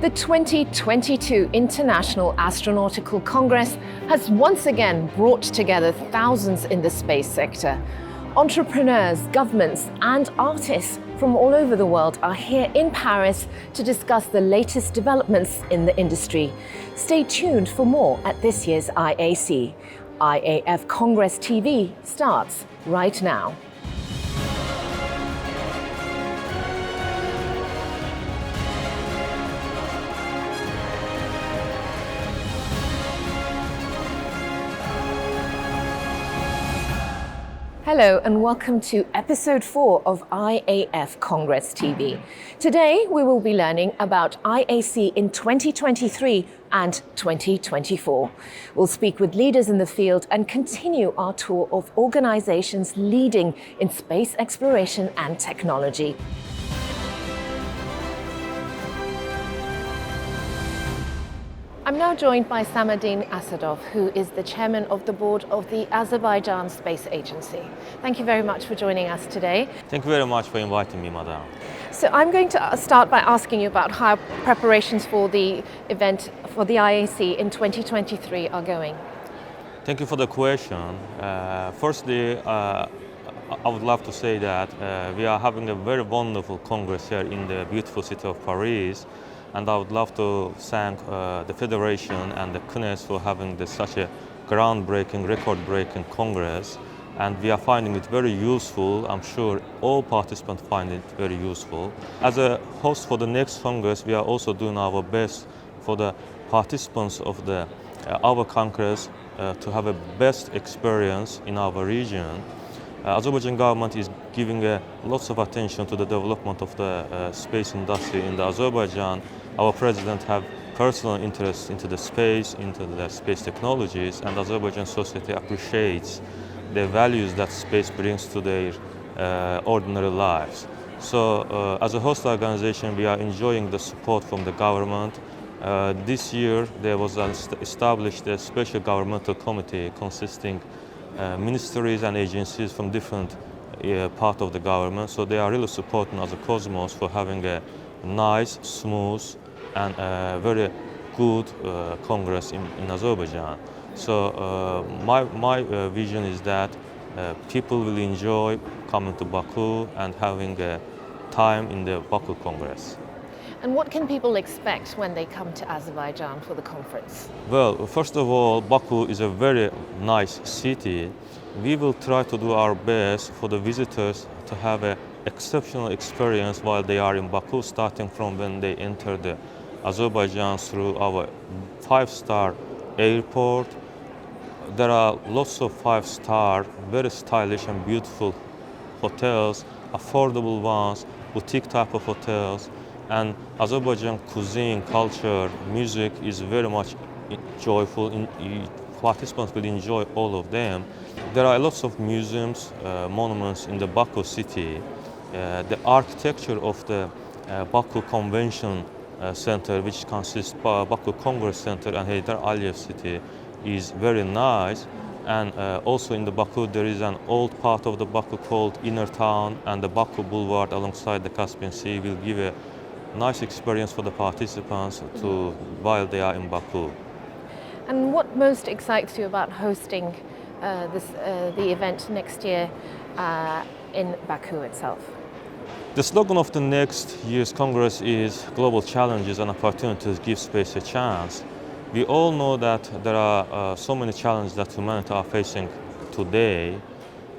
The 2022 International Astronautical Congress has once again brought together thousands in the space sector. Entrepreneurs, governments, and artists from all over the world are here in Paris to discuss the latest developments in the industry. Stay tuned for more at this year's IAC. IAF Congress TV starts right now. Hello and welcome to episode 4 of IAF Congress TV. Today we will be learning about IAC in 2023 and 2024. We'll speak with leaders in the field and continue our tour of organizations leading in space exploration and technology. I'm now joined by Samadin Asadov, who is the chairman of the board of the Azerbaijan Space Agency. Thank you very much for joining us today. Thank you very much for inviting me, madam. So I'm going to start by asking you about how preparations for the event for the IAC in 2023 are going. Thank you for the question. Firstly, I would love to say that we are having a very wonderful congress here in the beautiful city of Paris. And I would love to thank the Federation and the CNES for having such a groundbreaking, record-breaking Congress. And we are finding it very useful. I'm sure all participants find it very useful. As a host for the next Congress, we are also doing our best for the participants of our Congress to have a best experience in our region. Azerbaijan government is giving lots of attention to the development of the space industry in Azerbaijan. Our president have personal interest into the space technologies, and Azerbaijan society appreciates the values that space brings to their ordinary lives. So as a host organization, we are enjoying the support from the government. This year there was established a special governmental committee consisting ministries and agencies from different part of the government. So they are really supporting as a Cosmos for having a nice, smooth, and very good Congress in Azerbaijan. So my vision is that people will enjoy coming to Baku and having a time in the Baku Congress. And what can people expect when they come to Azerbaijan for the conference? Well, first of all, Baku is a very nice city. We will try to do our best for the visitors to have an exceptional experience while they are in Baku, starting from when they enter the Azerbaijan through our 5-star airport. There are lots of 5-star, very stylish and beautiful hotels, affordable ones, boutique type of hotels. And Azerbaijan cuisine, culture, music is very much joyful. Participants will enjoy all of them. There are lots of museums, monuments in the Baku city. The architecture of the Baku Convention Center, which consists of Baku Congress Center and Heydar Aliyev City, is very nice. And also in the Baku, there is an old part of the Baku called Inner Town, and the Baku Boulevard alongside the Caspian Sea will give a nice experience for the participants while they are in Baku. And what most excites you about hosting the event next year in Baku itself? The slogan of the next year's Congress is Global Challenges and Opportunities Give Space a Chance. We all know that there are so many challenges that humanity are facing today,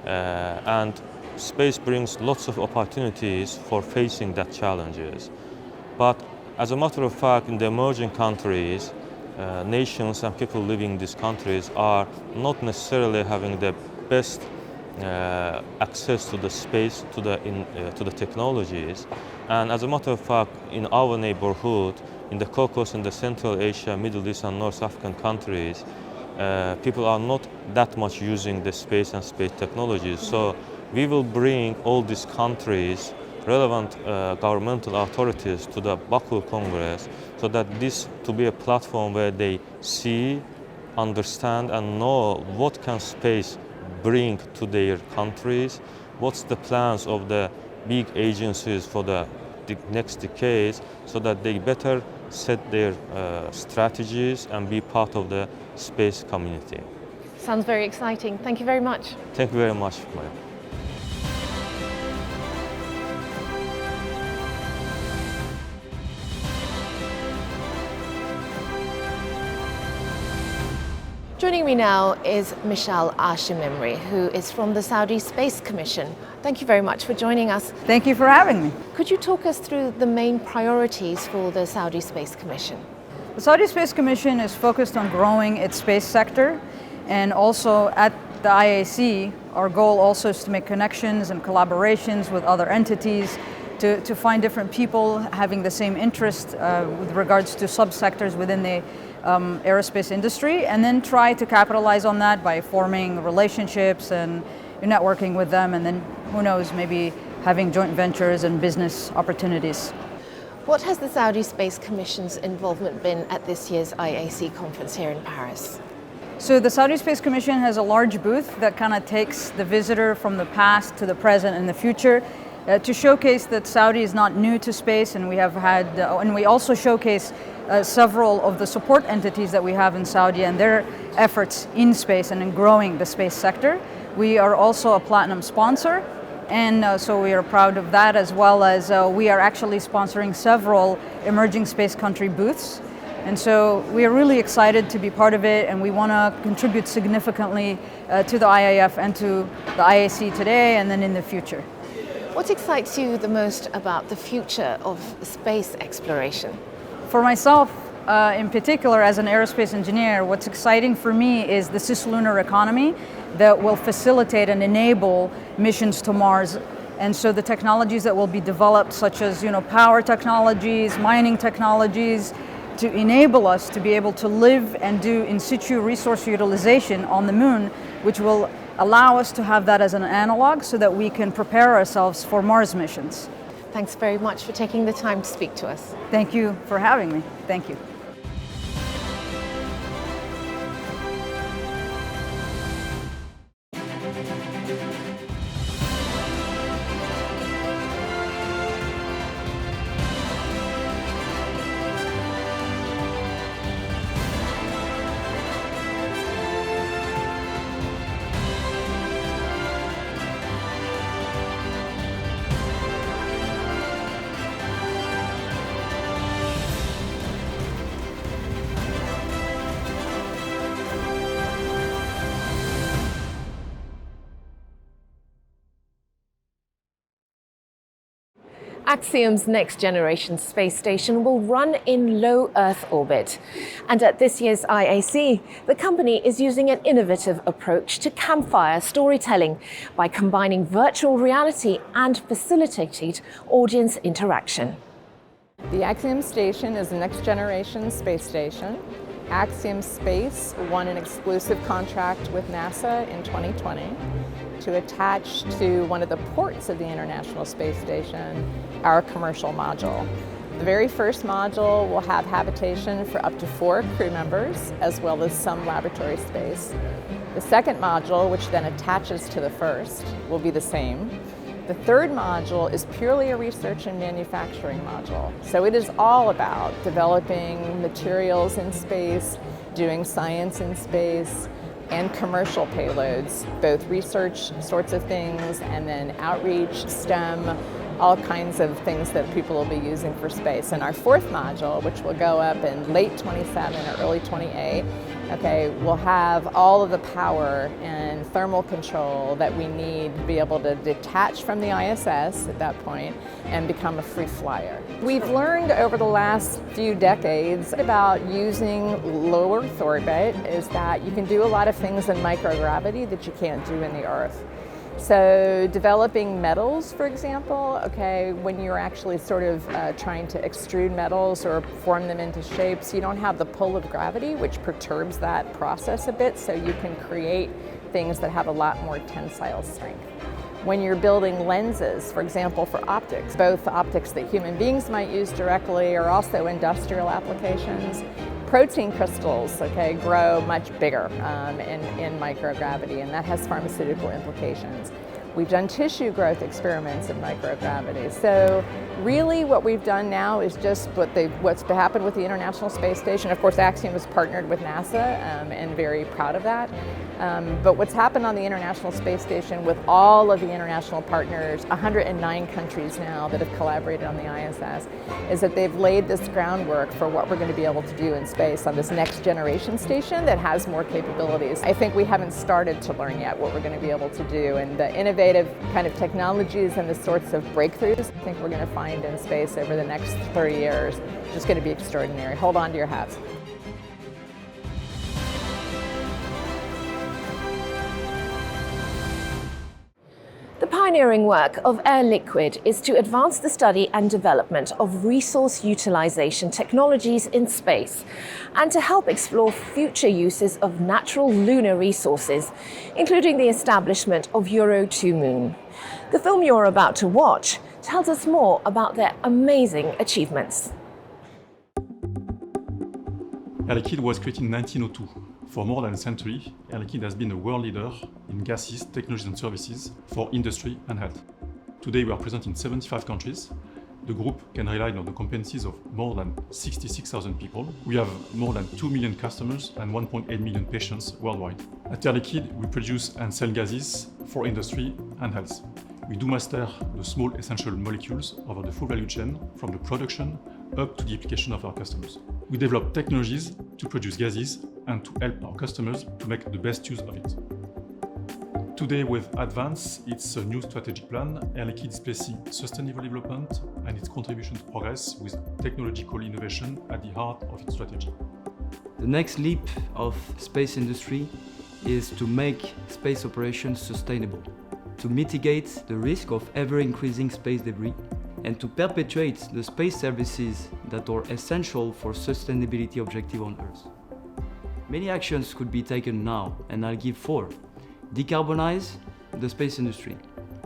and space brings lots of opportunities for facing that challenges. But as a matter of fact, in the emerging countries, nations and people living in these countries are not necessarily having the best access to the space, to the technologies. And as a matter of fact, in our neighborhood, in the Caucasus, in the Central Asia, Middle East and North African countries, people are not that much using the space and space technologies. So we will bring all these countries, relevant governmental authorities to the Baku Congress, so that this to be a platform where they see, understand and know what can space bring to their countries, what's the plans of the big agencies for the next decades, so that they better set their strategies and be part of the space community. Sounds very exciting. Thank you very much. Thank you very much, Maya. Joining me now is Michal Ashimimri, who is from the Saudi Space Commission. Thank you very much for joining us. Thank you for having me. Could you talk us through the main priorities for the Saudi Space Commission? The Saudi Space Commission is focused on growing its space sector, and also at the IAC, our goal also is to make connections and collaborations with other entities to find different people having the same interest with regards to subsectors within the aerospace industry, and then try to capitalize on that by forming relationships and networking with them, and then who knows, maybe having joint ventures and business opportunities. What has the Saudi Space Commission's involvement been at this year's IAC conference here in Paris? So the Saudi Space Commission has a large booth that kind of takes the visitor from the past to the present and the future to showcase that Saudi is not new to space, and we have had, and we also showcase several of the support entities that we have in Saudi and their efforts in space and in growing the space sector. We are also a platinum sponsor, and so we are proud of that, as well as we are actually sponsoring several emerging space country booths. And so we are really excited to be part of it, and we want to contribute significantly to the IAF and to the IAC today and then in the future. What excites you the most about the future of space exploration? For myself, in particular, as an aerospace engineer, what's exciting for me is the cislunar economy that will facilitate and enable missions to Mars. And so the technologies that will be developed, such as power technologies, mining technologies, to enable us to be able to live and do in situ resource utilization on the moon, which will allow us to have that as an analog so that we can prepare ourselves for Mars missions. Thanks very much for taking the time to speak to us. Thank you for having me. Thank you. Axiom's next generation space station will run in low Earth orbit. And at this year's IAC, the company is using an innovative approach to campfire storytelling by combining virtual reality and facilitated audience interaction. The Axiom station is the next generation space station. Axiom Space won an exclusive contract with NASA in 2020 to attach to one of the ports of the International Space Station our commercial module. The very first module will have habitation for up to 4 crew members, as well as some laboratory space. The second module, which then attaches to the first, will be the same. The third module is purely a research and manufacturing module. So it is all about developing materials in space, doing science in space, and commercial payloads, both research sorts of things and then outreach, STEM, all kinds of things that people will be using for space. And our fourth module, which will go up in late 27 or early 28, will have all of the power and thermal control that we need to be able to detach from the ISS at that point and become a free flyer. We've learned over the last few decades about using low Earth orbit is that you can do a lot of things in microgravity that you can't do in the Earth. So developing metals, for example, when you're actually sort of trying to extrude metals or form them into shapes, you don't have the pull of gravity, which perturbs that process a bit, so you can create things that have a lot more tensile strength. When you're building lenses, for example, for optics, both optics that human beings might use directly or also industrial applications, protein crystals grow much bigger in microgravity, and that has pharmaceutical implications. We've done tissue growth experiments in microgravity. So really what we've done now is just what's happened with the International Space Station. Of course, Axiom has partnered with NASA and very proud of that. But what's happened on the International Space Station with all of the international partners, 109 countries now that have collaborated on the ISS, is that they've laid this groundwork for what we're going to be able to do in space on this next generation station that has more capabilities. I think we haven't started to learn yet what we're going to be able to do, and the innovative kind of technologies and the sorts of breakthroughs I think we're going to find in space over the next 30 years is just going to be extraordinary. Hold on to your hats. The pioneering work of Air Liquide is to advance the study and development of resource utilization technologies in space and to help explore future uses of natural lunar resources, including the establishment of Euro 2 Moon. The film you're about to watch tells us more about their amazing achievements. Air Liquide was created in 1902. For more than a century, Air Liquide has been a world leader in gases, technologies and services for industry and health. Today we are present in 75 countries. The group can rely on the competencies of more than 66,000 people. We have more than 2 million customers and 1.8 million patients worldwide. At Air Liquide, we produce and sell gases for industry and health. We do master the small essential molecules over the full value chain, from the production up to the application of our customers. We develop technologies to produce gases and to help our customers to make the best use of it. Today, with Advance, its a new strategic plan, Air Liquide is placing sustainable development and its contribution to progress with technological innovation at the heart of its strategy. The next leap of space industry is to make space operations sustainable, to mitigate the risk of ever-increasing space debris, and to perpetuate the space services that are essential for sustainability objectives on Earth. Many actions could be taken now, and I'll give 4. Decarbonize the space industry,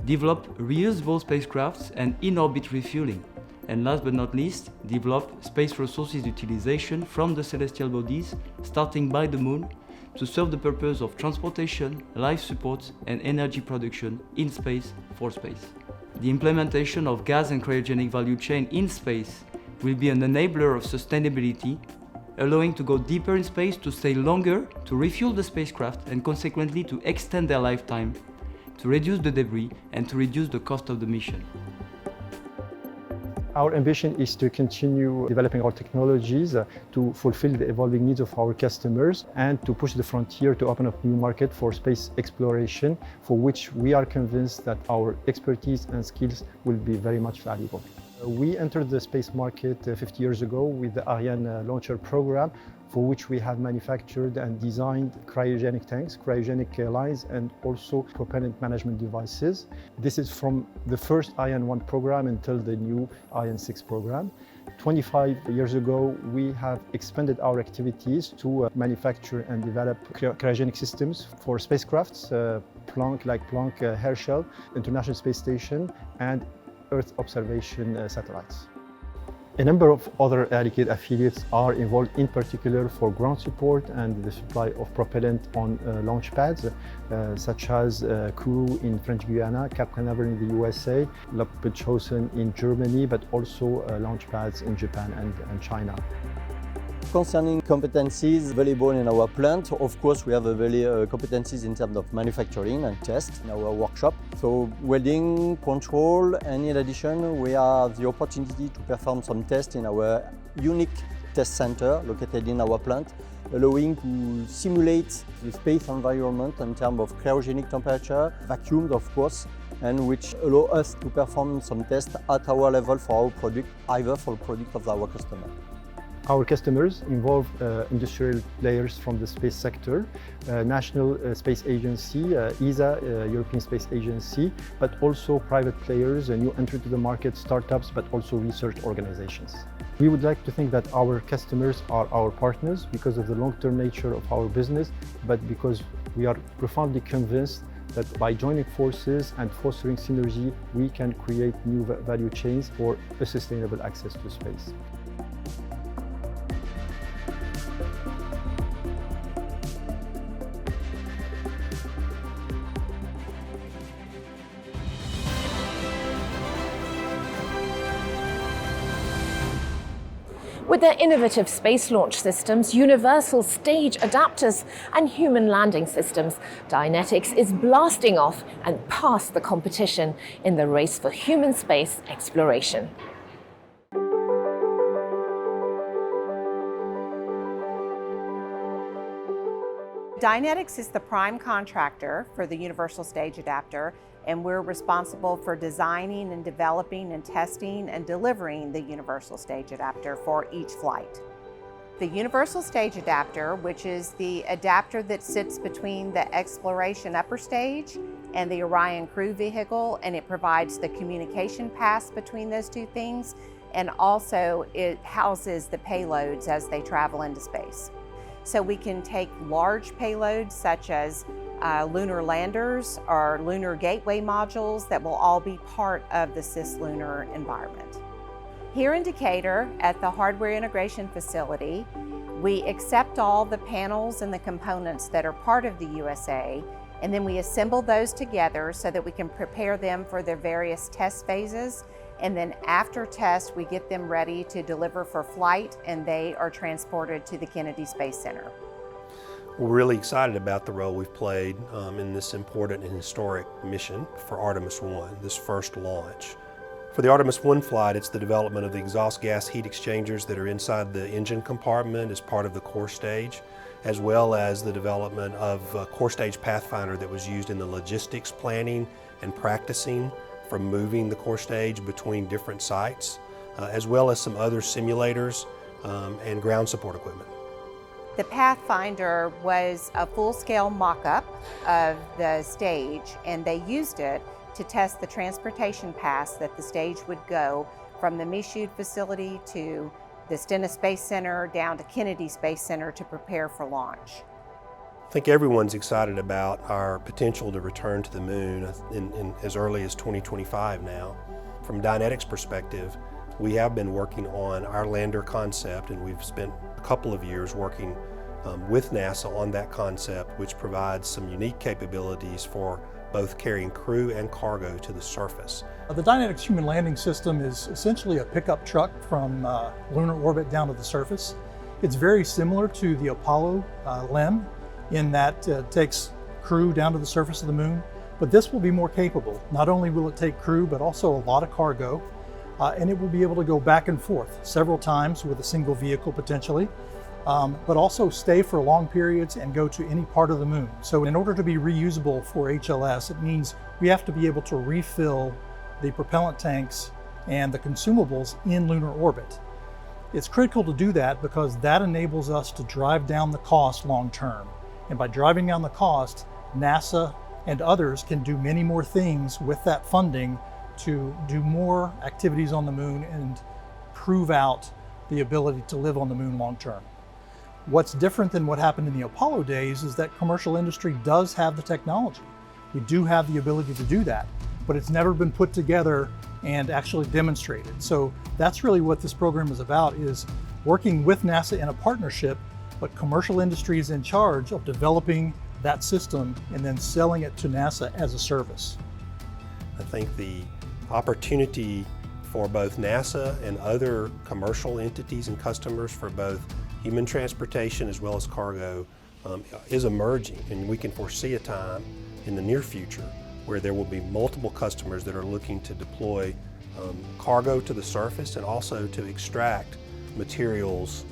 develop reusable spacecrafts and in-orbit refueling, and last but not least, develop space resources utilization from the celestial bodies, starting by the Moon, to serve the purpose of transportation, life support and energy production in space for space. The implementation of gas and cryogenic value chain in space will be an enabler of sustainability, allowing to go deeper in space, to stay longer, to refuel the spacecraft and consequently to extend their lifetime, to reduce the debris and to reduce the cost of the mission. Our ambition is to continue developing our technologies to fulfill the evolving needs of our customers and to push the frontier to open up new market for space exploration, for which we are convinced that our expertise and skills will be very much valuable. We entered the space market 50 years ago with the Ariane launcher program, for which we have manufactured and designed cryogenic tanks, cryogenic lines, and also propellant management devices. This is from the first Ariane 1 program until the new Ariane 6 program. 25 years ago, we have expanded our activities to manufacture and develop cryogenic systems for spacecrafts, Planck, Herschel, International Space Station, and Earth observation satellites. A number of other Air Liquide affiliates are involved, in particular for ground support and the supply of propellant on launch pads, such as Kourou in French Guiana, Cap Canaveral in the USA, Lobkirchhausen in Germany, but also launch pads in Japan and China. Concerning competencies available in our plant, of course we have competencies in terms of manufacturing and test in our workshop. So welding, control, and in addition we have the opportunity to perform some tests in our unique test center located in our plant, allowing to simulate the space environment in terms of cryogenic temperature, vacuums of course, and which allow us to perform some tests at our level for our product, either for the product of our customer. Our customers involve industrial players from the space sector, National Space Agency, ESA, European Space Agency, but also private players, new entry to the market, startups, but also research organizations. We would like to think that our customers are our partners because of the long-term nature of our business, but because we are profoundly convinced that by joining forces and fostering synergy, we can create new value chains for a sustainable access to space. With their innovative space launch systems, universal stage adapters, and human landing systems, Dynetics is blasting off and past the competition in the race for human space exploration. Dynetics is the prime contractor for the Universal Stage Adapter, and we're responsible for designing and developing and testing and delivering the Universal Stage Adapter for each flight. The Universal Stage Adapter, which is the adapter that sits between the exploration upper stage and the Orion crew vehicle, and it provides the communication pass between those two things, and also it houses the payloads as they travel into space. So we can take large payloads such as lunar landers or lunar gateway modules that will all be part of the cislunar environment. Here in Decatur at the Hardware Integration Facility, we accept all the panels and the components that are part of the USA, and then we assemble those together so that we can prepare them for their various test phases. And then after test, we get them ready to deliver for flight, and they are transported to the Kennedy Space Center. We're really excited about the role we've played in this important and historic mission for Artemis 1, this first launch. For the Artemis 1 flight, it's the development of the exhaust gas heat exchangers that are inside the engine compartment as part of the core stage, as well as the development of Core Stage Pathfinder that was used in the logistics planning and practicing from moving the core stage between different sites, as well as some other simulators and ground support equipment. The Pathfinder was a full-scale mock-up of the stage, and they used it to test the transportation paths that the stage would go from the Michoud facility to the Stennis Space Center down to Kennedy Space Center to prepare for launch. I think everyone's excited about our potential to return to the moon in as early as 2025 now. From Dynetics' perspective, we have been working on our lander concept, and we've spent a couple of years working with NASA on that concept, which provides some unique capabilities for both carrying crew and cargo to the surface. The Dynetics Human Landing System is essentially a pickup truck from lunar orbit down to the surface. It's very similar to the Apollo LEM in that it takes crew down to the surface of the moon, but this will be more capable. Not only will it take crew, but also a lot of cargo, and it will be able to go back and forth several times with a single vehicle potentially, but also stay for long periods and go to any part of the moon. So in order to be reusable for HLS, it means we have to be able to refill the propellant tanks and the consumables in lunar orbit. It's critical to do that because that enables us to drive down the cost long term. And by driving down the cost, NASA and others can do many more things with that funding to do more activities on the moon and prove out the ability to live on the moon long term. What's different than what happened in the Apollo days is that commercial industry does have the technology. We do have the ability to do that, but it's never been put together and actually demonstrated. So that's really what this program is about, is working with NASA in a partnership, but commercial industry is in charge of developing that system and then selling it to NASA as a service. I think the opportunity for both NASA and other commercial entities and customers for both human transportation as well as cargo is emerging, and we can foresee a time in the near future where there will be multiple customers that are looking to deploy cargo to the surface and also to extract materials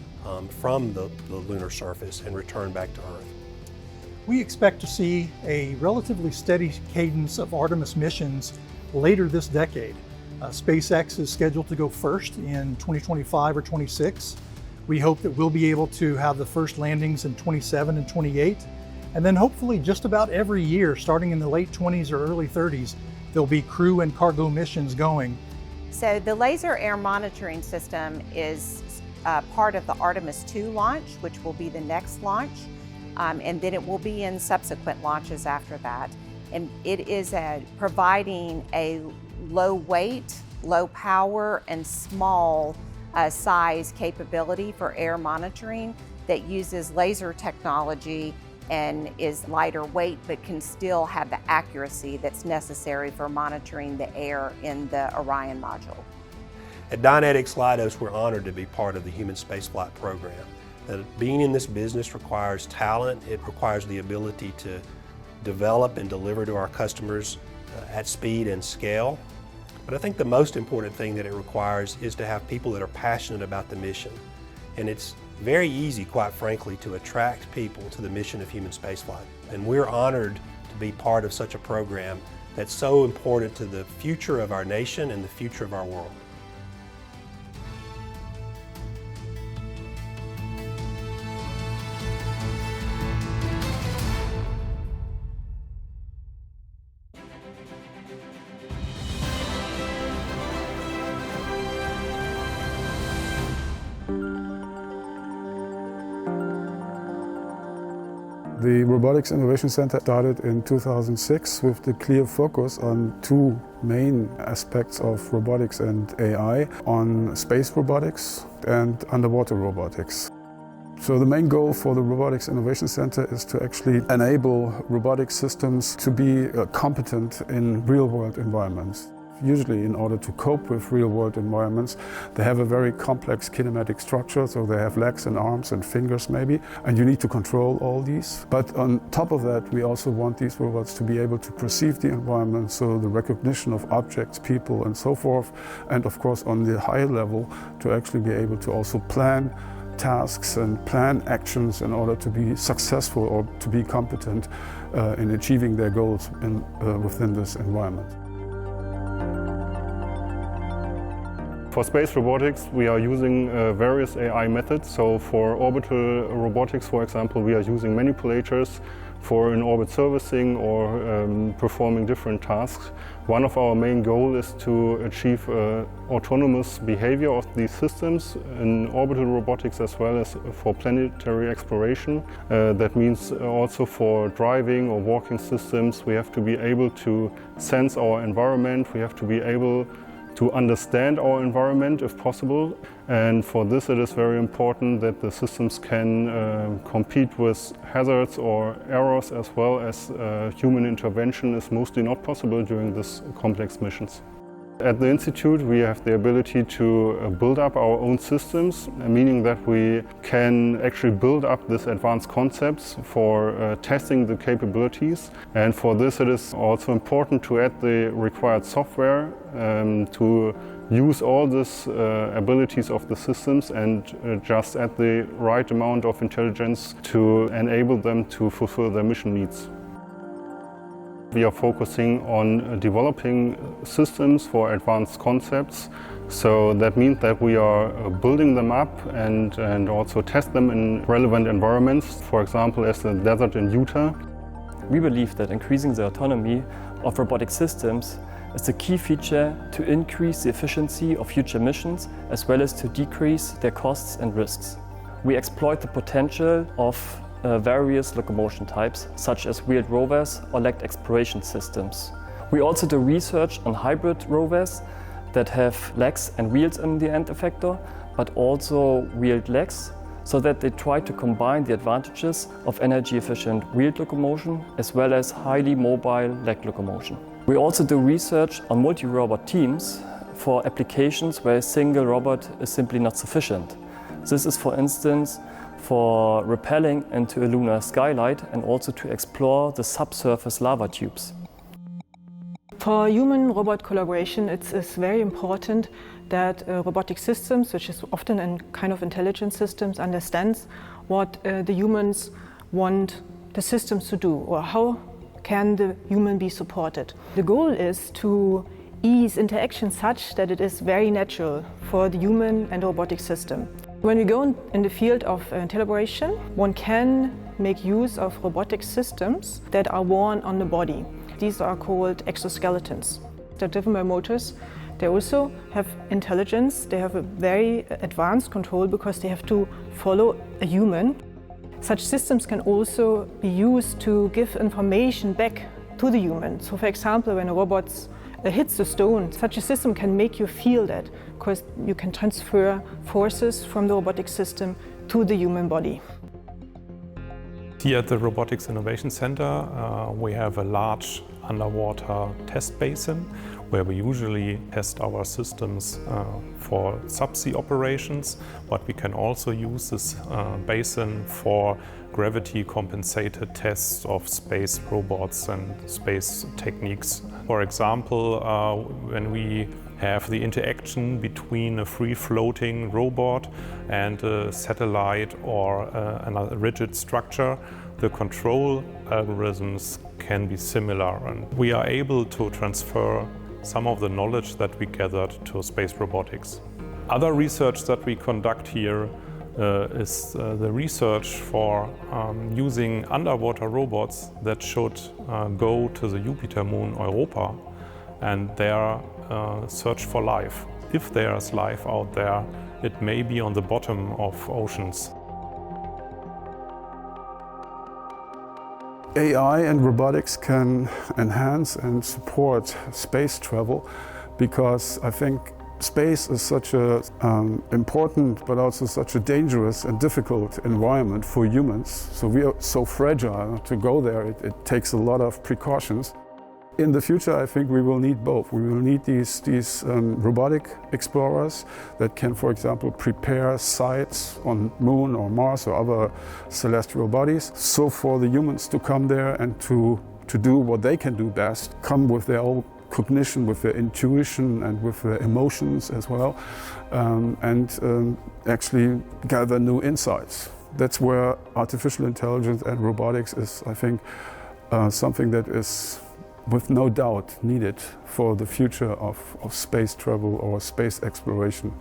from the lunar surface and return back to Earth. We expect to see a relatively steady cadence of Artemis missions later this decade. SpaceX is scheduled to go first in 2025 or 26. We hope that we'll be able to have the first landings in 27 and 28. And then hopefully just about every year, starting in the late 20s or early 30s, there'll be crew and cargo missions going. So the laser air monitoring system is part of the Artemis 2 launch, which will be the next launch. And then it will be in subsequent launches after that. And it is providing a low weight, low power, and small size capability for air monitoring that uses laser technology and is lighter weight, but can still have the accuracy that's necessary for monitoring the air in the Orion module. At Dynetics Leidos, we're honored to be part of the human spaceflight program. Being in this business requires talent. It requires the ability to develop and deliver to our customers at speed and scale. But I think the most important thing that it requires is to have people that are passionate about the mission. And it's very easy, quite frankly, to attract people to the mission of human spaceflight. And we're honored to be part of such a program that's so important to the future of our nation and the future of our world. The Robotics Innovation Center started in 2006 with the clear focus on two main aspects of robotics and AI, on space robotics and underwater robotics. So the main goal for the Robotics Innovation Center is to actually enable robotic systems to be competent in real-world environments. Usually, in order to cope with real-world environments, they have a very complex kinematic structure, so they have legs and arms and fingers maybe, and you need to control all these. But on top of that, we also want these robots to be able to perceive the environment, so the recognition of objects, people and so forth, and of course on the higher level to actually be able to also plan tasks and plan actions in order to be successful or to be competent in achieving their goals within this environment. For space robotics, we are using various AI methods. So for orbital robotics, for example, we are using manipulators for in-orbit servicing or performing different tasks. One of our main goals is to achieve autonomous behavior of these systems in orbital robotics as well as for planetary exploration. That means also for driving or walking systems, we have to be able to sense our environment, we have to be able to understand our environment if possible, and for this it is very important that the systems can compete with hazards or errors, as well as human intervention is mostly not possible during these complex missions. At the Institute we have the ability to build up our own systems, meaning that we can actually build up these advanced concepts for testing the capabilities, and for this it is also important to add the required software to use all these abilities of the systems and just add the right amount of intelligence to enable them to fulfill their mission needs. We are focusing on developing systems for advanced concepts. So that means that we are building them up and also test them in relevant environments, for example, as the desert in Utah. We believe that increasing the autonomy of robotic systems is the key feature to increase the efficiency of future missions, as well as to decrease their costs and risks. We exploit the potential of various locomotion types, such as wheeled rovers or legged exploration systems. We also do research on hybrid rovers that have legs and wheels in the end effector, but also wheeled legs, so that they try to combine the advantages of energy-efficient wheeled locomotion as well as highly mobile legged locomotion. We also do research on multi-robot teams for applications where a single robot is simply not sufficient. This is, for instance, for rappelling into a lunar skylight and also to explore the subsurface lava tubes. For human-robot collaboration, it's very important that robotic systems, which is often a kind of intelligent systems, understands what the humans want the systems to do, or how can the human be supported. The goal is to ease interaction such that it is very natural for the human and robotic system. When we go in the field of collaboration, one can make use of robotic systems that are worn on the body. These are called exoskeletons. They're driven by motors. They also have intelligence. They have a very advanced control because they have to follow a human. Such systems can also be used to give information back to the human. So for example, when a robot hits the stone, such a system can make you feel that, because you can transfer forces from the robotic system to the human body. Here at the Robotics Innovation Center, we have a large underwater test basin where we usually test our systems for subsea operations, but we can also use this basin for gravity compensated tests of space robots and space techniques. For example, when we have the interaction between a free-floating robot and a satellite or a rigid structure, the control algorithms can be similar, and we are able to transfer some of the knowledge that we gathered to space robotics. Other research that we conduct here is the research for using underwater robots that should go to the Jupiter moon Europa and there search for life. If there is life out there, it may be on the bottom of oceans. AI and robotics can enhance and support space travel because I think space is such a important but also such a dangerous and difficult environment for humans. So we are so fragile to go there. It takes a lot of precautions. In the future, I think we will need both. We will need these robotic explorers that can, for example, prepare sites on Moon or Mars or other celestial bodies. So for the humans to come there and to do what they can do best, come with their own cognition, with their intuition and with their emotions as well, and actually gather new insights. That's where artificial intelligence and robotics is, I think, something that is with no doubt needed for the future of space travel or space exploration.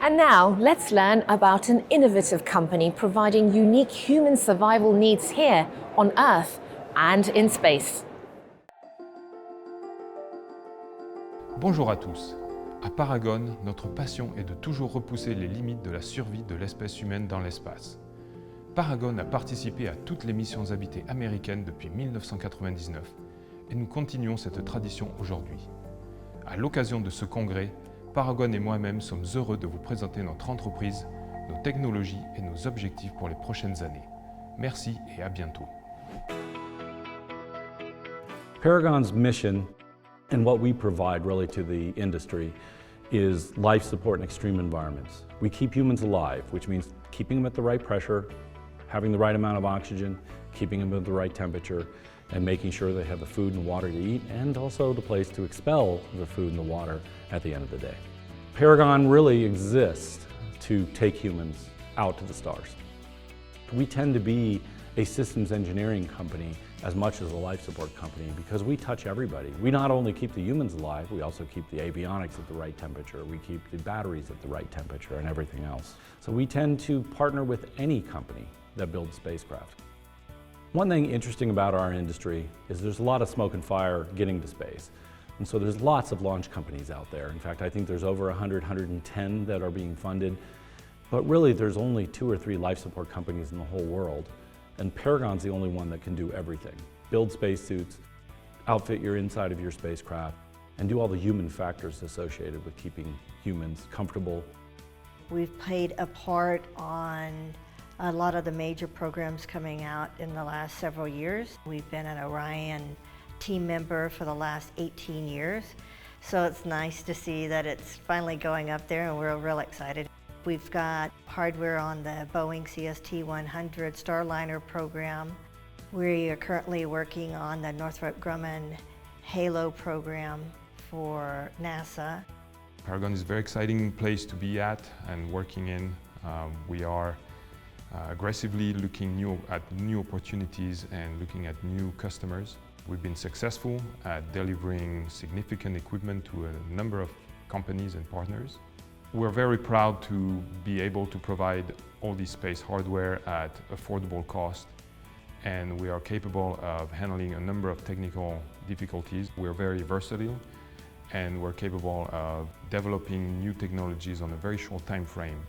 And now let's learn about an innovative company providing unique human survival needs here on Earth and in space. Bonjour à tous. À Paragon, notre passion est de toujours repousser les limites de la survie de l'espèce humaine dans l'espace. Paragon a participé à toutes les missions habitées américaines depuis 1999 et nous continuons cette tradition aujourd'hui. À l'occasion de ce congrès, Paragon et moi-même sommes heureux de vous présenter notre entreprise, nos technologies et nos objectifs pour les prochaines années. Merci et à bientôt. Paragon's mission and what we provide really to the industry is life support in extreme environments. We keep humans alive, which means keeping them at the right pressure, having the right amount of oxygen, keeping them at the right temperature, and making sure they have the food and water to eat, and also the place to expel the food and the water at the end of the day. Paragon really exists to take humans out to the stars. We tend to be a systems engineering company as much as a life support company because we touch everybody. We not only keep the humans alive, we also keep the avionics at the right temperature, we keep the batteries at the right temperature and everything else. So we tend to partner with any company that builds spacecraft. One thing interesting about our industry is there's a lot of smoke and fire getting to space. And so there's lots of launch companies out there. In fact, I think there's over 100, 110 that are being funded. But really, there's only 2 or 3 life support companies in the whole world. And Paragon's the only one that can do everything. Build spacesuits, outfit your inside of your spacecraft, and do all the human factors associated with keeping humans comfortable. We've played a part on a lot of the major programs coming out in the last several years. We've been an Orion team member for the last 18 years. So it's nice to see that it's finally going up there and we're real excited. We've got hardware on the Boeing CST-100 Starliner program. We are currently working on the Northrop Grumman HALO program for NASA. Paragon is a very exciting place to be at and working in. We are aggressively looking at new opportunities and looking at new customers. We've been successful at delivering significant equipment to a number of companies and partners. We're very proud to be able to provide all this space hardware at affordable cost, and we are capable of handling a number of technical difficulties. We're very versatile, and we're capable of developing new technologies on a very short time frame.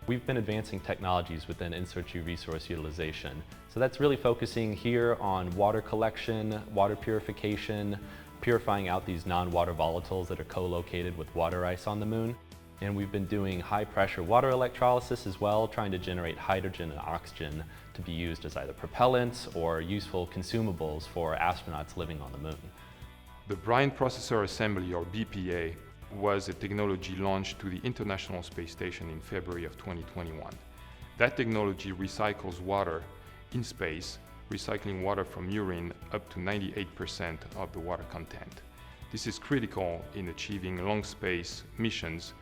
We've been advancing technologies within in-situ resource utilization. So that's really focusing here on water collection, water purification, purifying out these non-water volatiles that are co-located with water ice on the moon. And we've been doing high-pressure water electrolysis as well, trying to generate hydrogen and oxygen to be used as either propellants or useful consumables for astronauts living on the moon. The Brine Processor Assembly, or BPA, was a technology launched to the International Space Station in February of 2021. That technology recycles water in space, recycling water from urine up to 98% of the water content. This is critical in achieving long space missions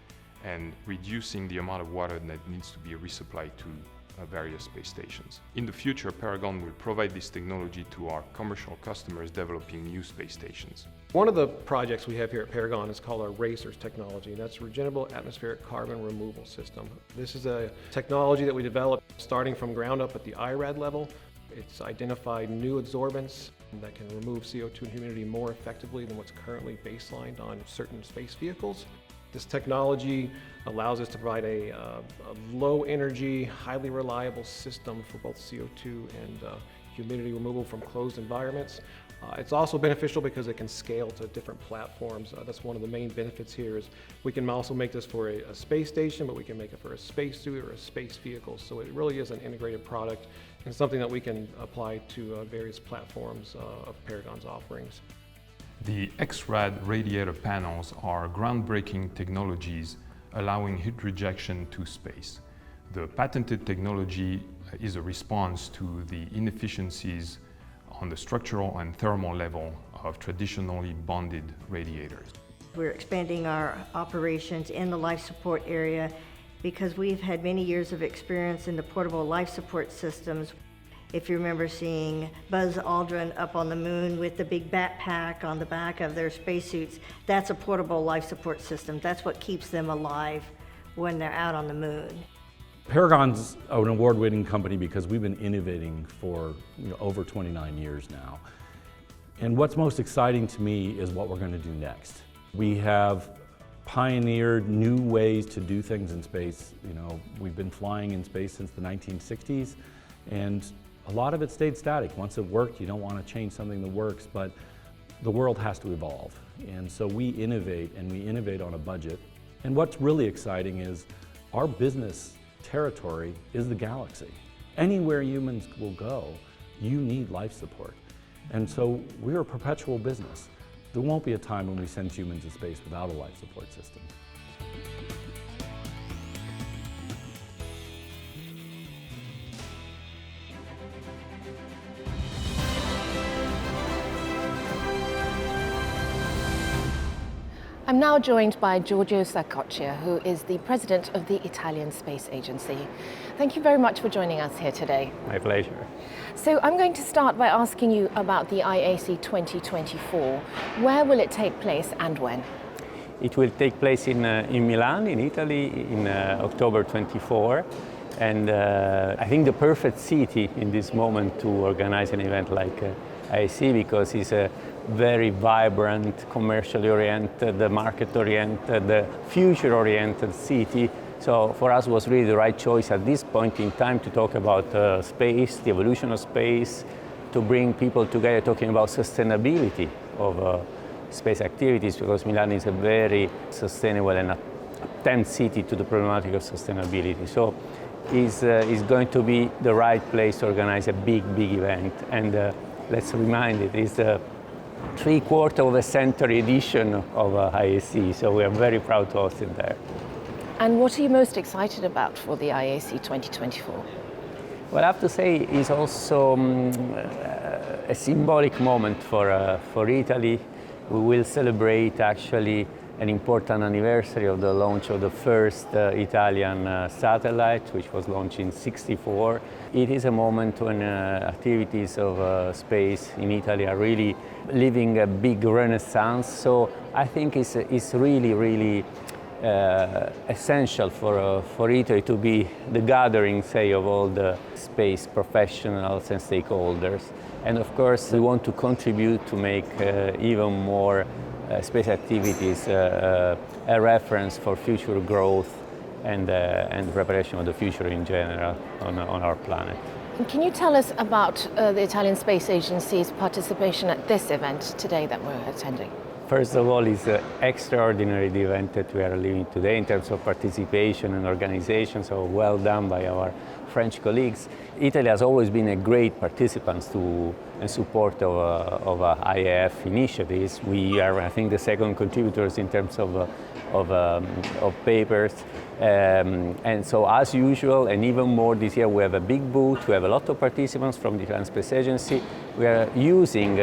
and reducing the amount of water that needs to be resupplied to various space stations. In the future, Paragon will provide this technology to our commercial customers developing new space stations. One of the projects we have here at Paragon is called our RACERS technology, and that's Regenerable Atmospheric Carbon Removal System. This is a technology that we developed starting from ground up at the IRAD level. It's identified new adsorbents that can remove CO2 and humidity more effectively than what's currently baselined on certain space vehicles. This technology allows us to provide a low energy, highly reliable system for both CO2 and humidity removal from closed environments. It's also beneficial because it can scale to different platforms. That's one of the main benefits here is we can also make this for a space station, but we can make it for a spacesuit or a space vehicle. So it really is an integrated product and something that we can apply to various platforms of Paragon's offerings. The X-Rad radiator panels are groundbreaking technologies allowing heat rejection to space. The patented technology is a response to the inefficiencies on the structural and thermal level of traditionally bonded radiators. We're expanding our operations in the life support area because we've had many years of experience in the portable life support systems. If you remember seeing Buzz Aldrin up on the moon with the big backpack on the back of their spacesuits, that's a portable life support system. That's what keeps them alive when they're out on the moon. Paragon's an award-winning company because we've been innovating for over 29 years now. And what's most exciting to me is what we're going to do next. We have pioneered new ways to do things in space. We've been flying in space since the 1960s, and a lot of it stayed static. Once it worked, you don't want to change something that works, but the world has to evolve. And so we innovate, and we innovate on a budget. And what's really exciting is our business territory is the galaxy. Anywhere humans will go, you need life support. And so we're a perpetual business. There won't be a time when we send humans to space without a life support system. I'm now joined by Giorgio Saccoccia, who is the president of the Italian Space Agency. Thank you very much for joining us here today. My pleasure. So I'm going to start by asking you about the IAC 2024. Where will it take place and when? It will take place in Milan, in Italy, in October 24. And I think the perfect city in this moment to organize an event like IAC, because it's a very vibrant, commercially oriented, market oriented, future oriented city. So for us it was really the right choice at this point in time to talk about space, the evolution of space, to bring people together talking about sustainability of space activities, because Milan is a very sustainable and attentive city to the problematic of sustainability. So it's going to be the right place to organize a big event. And let's remind it, it's the 3/4 of a century edition of IAC, so we are very proud to host it there. And what are you most excited about for the IAC 2024? Well, I have to say it's also a symbolic moment for Italy. We will celebrate actually an important anniversary of the launch of the first Italian satellite, which was launched in '64. It is a moment when activities of space in Italy are really living a big renaissance. So I think it's really essential for Italy to be the gathering, say, of all the space professionals and stakeholders. And of course, we want to contribute to make even more space activities a reference for future growth and preparation of the future in general on our planet. And can you tell us about the Italian Space Agency's participation at this event today that we're attending? First of all, it's an extraordinary event that we are living today in terms of participation and organization, so well done by our French colleagues. Italy has always been a great participant to and support of IAF initiatives. We are, I think, the second contributors in terms of papers. And so as usual, and even more this year, we have a big booth, we have a lot of participants from the Defense Space Agency. We are using,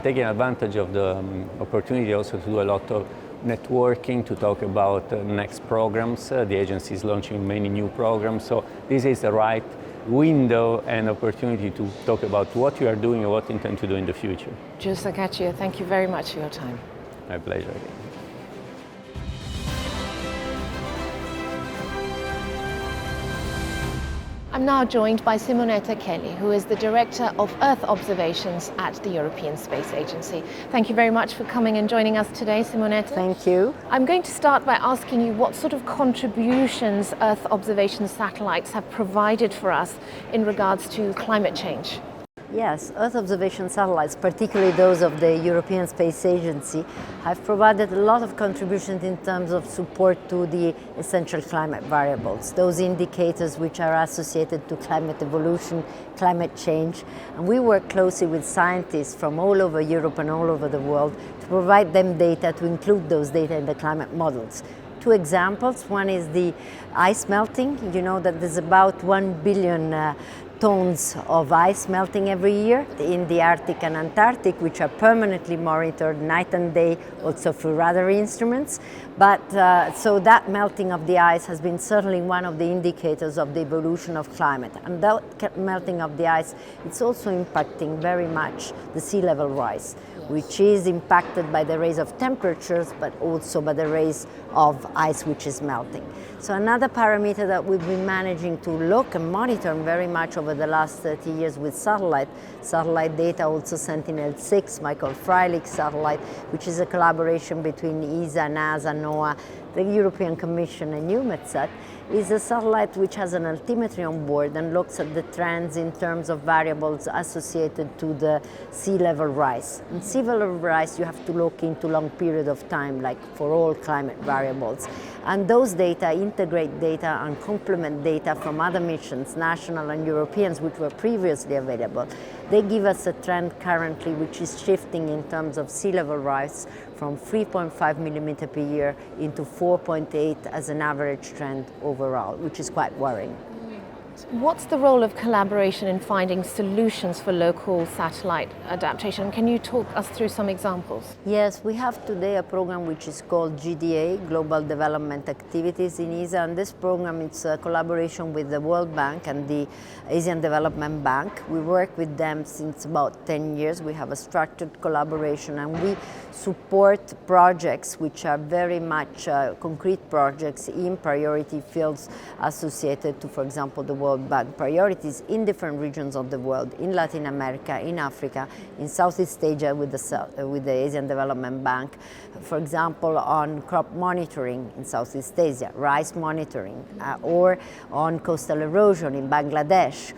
taking advantage of the opportunity also to do a lot of networking, to talk about next programs. The agency is launching many new programs, so this is the right window and opportunity to talk about what you are doing and what you intend to do in the future. Giuseppe Caccia, thank you very much for your time. My pleasure. I'm now joined by Simonetta Kelly, who is the Director of Earth Observations at the European Space Agency. Thank you very much for coming and joining us today, Simonetta. Thank you. I'm going to start by asking you what sort of contributions Earth observation satellites have provided for us in regards to climate change. Yes, Earth observation satellites, particularly those of the European Space Agency, have provided a lot of contributions in terms of support to the essential climate variables, those indicators which are associated to climate evolution, climate change. And we work closely with scientists from all over Europe and all over the world to provide them data, to include those data in the climate models. Two examples. One is the ice melting. You know that there's about 1 billion tons of ice melting every year in the Arctic and Antarctic, which are permanently monitored night and day, also through radar instruments. But so that melting of the ice has been certainly one of the indicators of the evolution of climate. And that melting of the ice, it's also impacting very much the sea level rise, which is impacted by the rise of temperatures, but also by the rise of ice which is melting. So another parameter that we've been managing to look and monitor very much over the last 30 years with satellite data, also Sentinel-6, Michael Freilich satellite, which is a collaboration between ESA, NASA, NOAA, the European Commission and EUMETSAT, is a satellite which has an altimetry on board and looks at the trends in terms of variables associated to the sea level rise. In sea level rise, you have to look into long period of time, like for all climate variables. And those data integrate data and complement data from other missions, national and Europeans, which were previously available. They give us a trend currently which is shifting in terms of sea level rise from 3.5 millimeter per year into 4.8 as an average trend overall, which is quite worrying. What's the role of collaboration in finding solutions for local satellite adaptation? Can you talk us through some examples? Yes, we have today a program which is called GDA, Global Development Activities in ESA, and this program is a collaboration with the World Bank and the Asian Development Bank. We work with them since about 10 years. We have a structured collaboration and we support projects which are very much concrete projects in priority fields associated to, for example, the World Bank priorities in different regions of the world, in Latin America, in Africa, in Southeast Asia with the Asian Development Bank, for example, on crop monitoring in Southeast Asia, rice monitoring, or on coastal erosion in Bangladesh,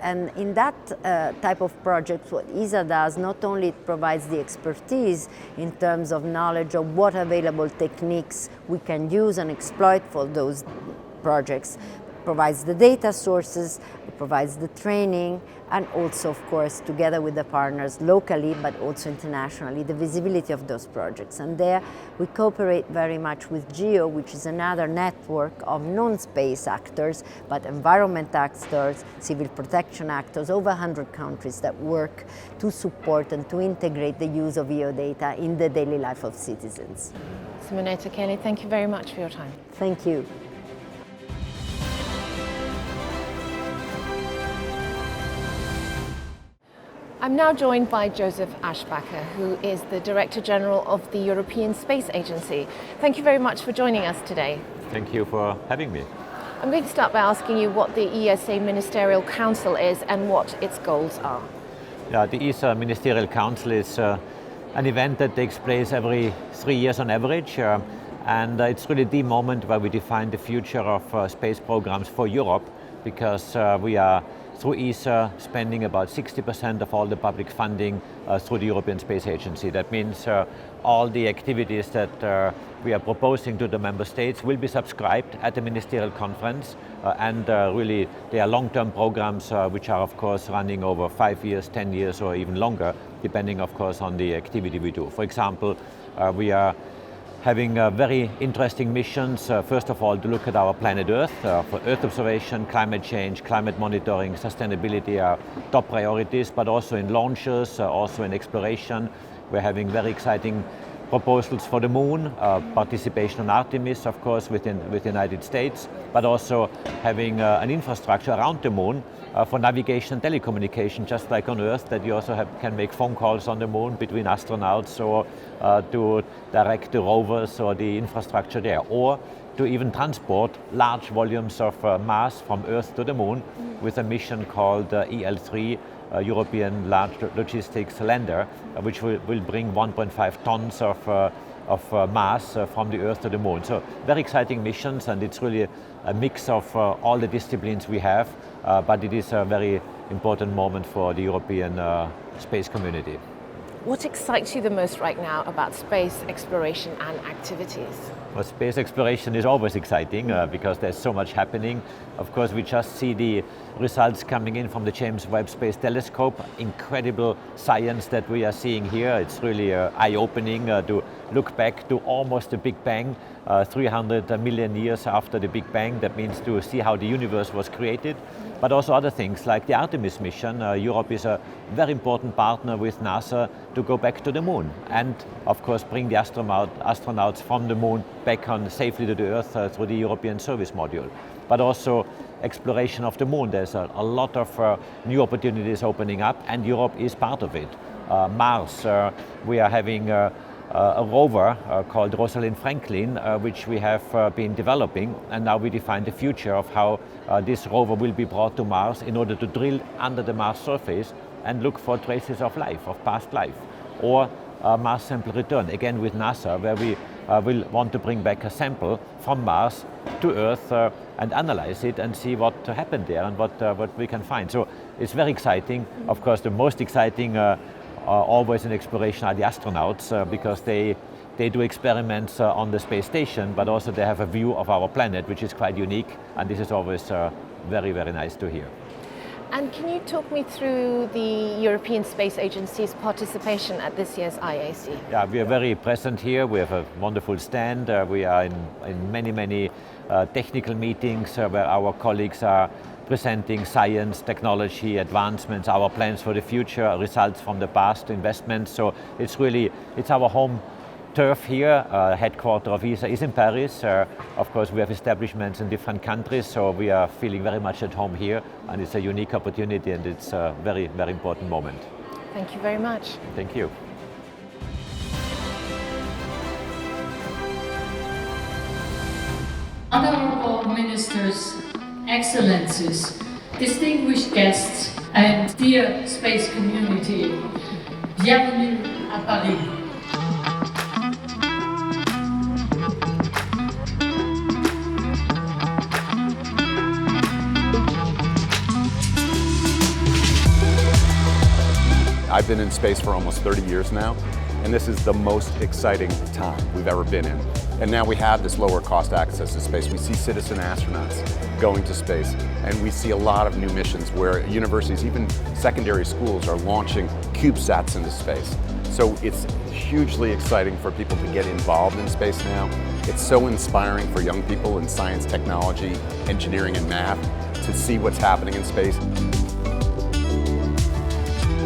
and in that type of projects, what ESA does, not only it provides the expertise in terms of knowledge of what available techniques we can use and exploit for those projects, provides the data sources, it provides the training, and also, of course, together with the partners locally, but also internationally, the visibility of those projects. And there we cooperate very much with GEO, which is another network of non-space actors, but environment actors, civil protection actors, over 100 countries that work to support and to integrate the use of EO data in the daily life of citizens. Simonetta Kelly, thank you very much for your time. Thank you. I'm now joined by Joseph Aschbacher, who is the Director General of the European Space Agency. Thank you very much for joining us today. Thank you for having me. I'm going to start by asking you what the ESA Ministerial Council is and what its goals are. Yeah, the ESA Ministerial Council is an event that takes place every 3 years on average, and it's really the moment where we define the future of space programs for Europe, because we are, through ESA, spending about 60% of all the public funding through the European Space Agency. That means all the activities that we are proposing to the member states will be subscribed at the ministerial conference, and really they are long-term programs which are of course running over 5 years, 10 years or even longer, depending of course on the activity we do. For example, we are having very interesting missions, first of all to look at our planet Earth, for Earth observation, climate change, climate monitoring, sustainability are top priorities, but also in launches, also in exploration. We're having very exciting proposals for the moon, participation on Artemis, of course, with the United States, but also having an infrastructure around the moon for navigation and telecommunication, just like on Earth, that you also can make phone calls on the moon between astronauts, or to direct the rovers or the infrastructure there, or to even transport large volumes of mass from Earth to the moon with a mission called EL3, European Large Logistics Lander, which will bring 1.5 tons of mass from the Earth to the moon. So very exciting missions, and it's really a mix of all the disciplines we have, but it is a very important moment for the European space community. What excites you the most right now about space exploration and activities? Well, space exploration is always exciting because there's so much happening. Of course, we just see the results coming in from the James Webb Space Telescope. Incredible science that we are seeing here. It's really eye-opening to look back to almost the Big Bang, 300 million years after the Big Bang. That means to see how the universe was created, but also other things like the Artemis mission. Europe is a very important partner with NASA to go back to the moon and, of course, bring the astronauts from the moon back on safely to the Earth through the European Service Module. But also exploration of the moon. There's a lot of new opportunities opening up, and Europe is part of it. Mars, we are having a rover called Rosalind Franklin, which we have been developing, and now we define the future of how this rover will be brought to Mars in order to drill under the Mars surface and look for traces of life, of past life. Or Mars Sample Return, again with NASA, where we will want to bring back a sample from Mars to Earth and analyze it and see what happened there and what we can find. So it's very exciting. Of course, the most exciting always in exploration are the astronauts, because they do experiments on the space station, but also they have a view of our planet, which is quite unique, and this is always very, very nice to hear. And can you talk me through the European Space Agency's participation at this year's IAC? Yeah, we are very present here. We have a wonderful stand. We are in many technical meetings where our colleagues are presenting science, technology, advancements, our plans for the future, results from the past investments. So it's our home turf here. Headquarters of ESA is in Paris. Of course, we have establishments in different countries, so we are feeling very much at home here, and it's a unique opportunity, and it's a very, very important moment. Thank you very much. Thank you. Honorable Ministers, Excellencies, distinguished guests, and dear space community, bienvenue à Paris. I've been in space for almost 30 years now, and this is the most exciting time we've ever been in. And now we have this lower cost access to space. We see citizen astronauts going to space, and we see a lot of new missions where universities, even secondary schools, are launching CubeSats into space. So it's hugely exciting for people to get involved in space now. It's so inspiring for young people in science, technology, engineering, and math to see what's happening in space.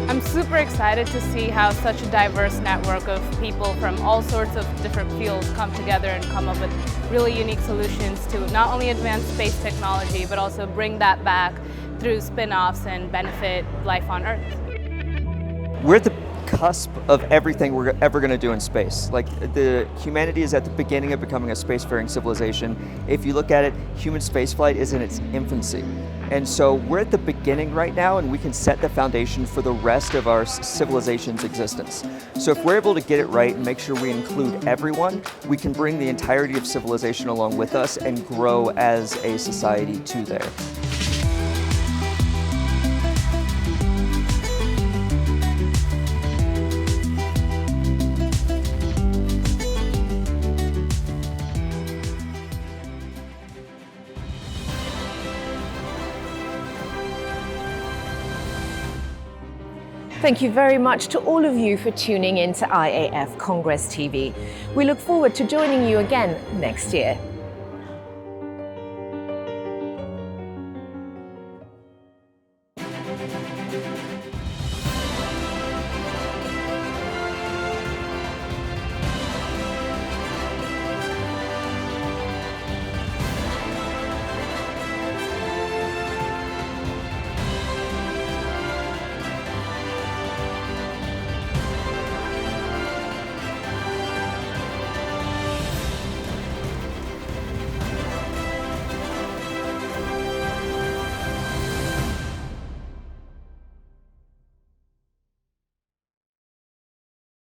I'm super excited to see how such a diverse network of people from all sorts of different fields come together and come up with really unique solutions to not only advance space technology, but also bring that back through spin-offs and benefit life on Earth. We're at the cusp of everything we're ever going to do in space. Like, the humanity is at the beginning of becoming a spacefaring civilization. If you look at it, human spaceflight is in its infancy. And so we're at the beginning right now, and we can set the foundation for the rest of our civilization's existence. So if we're able to get it right and make sure we include everyone, we can bring the entirety of civilization along with us and grow as a society to there. Thank you very much to all of you for tuning in to IAF Congress TV. We look forward to joining you again next year.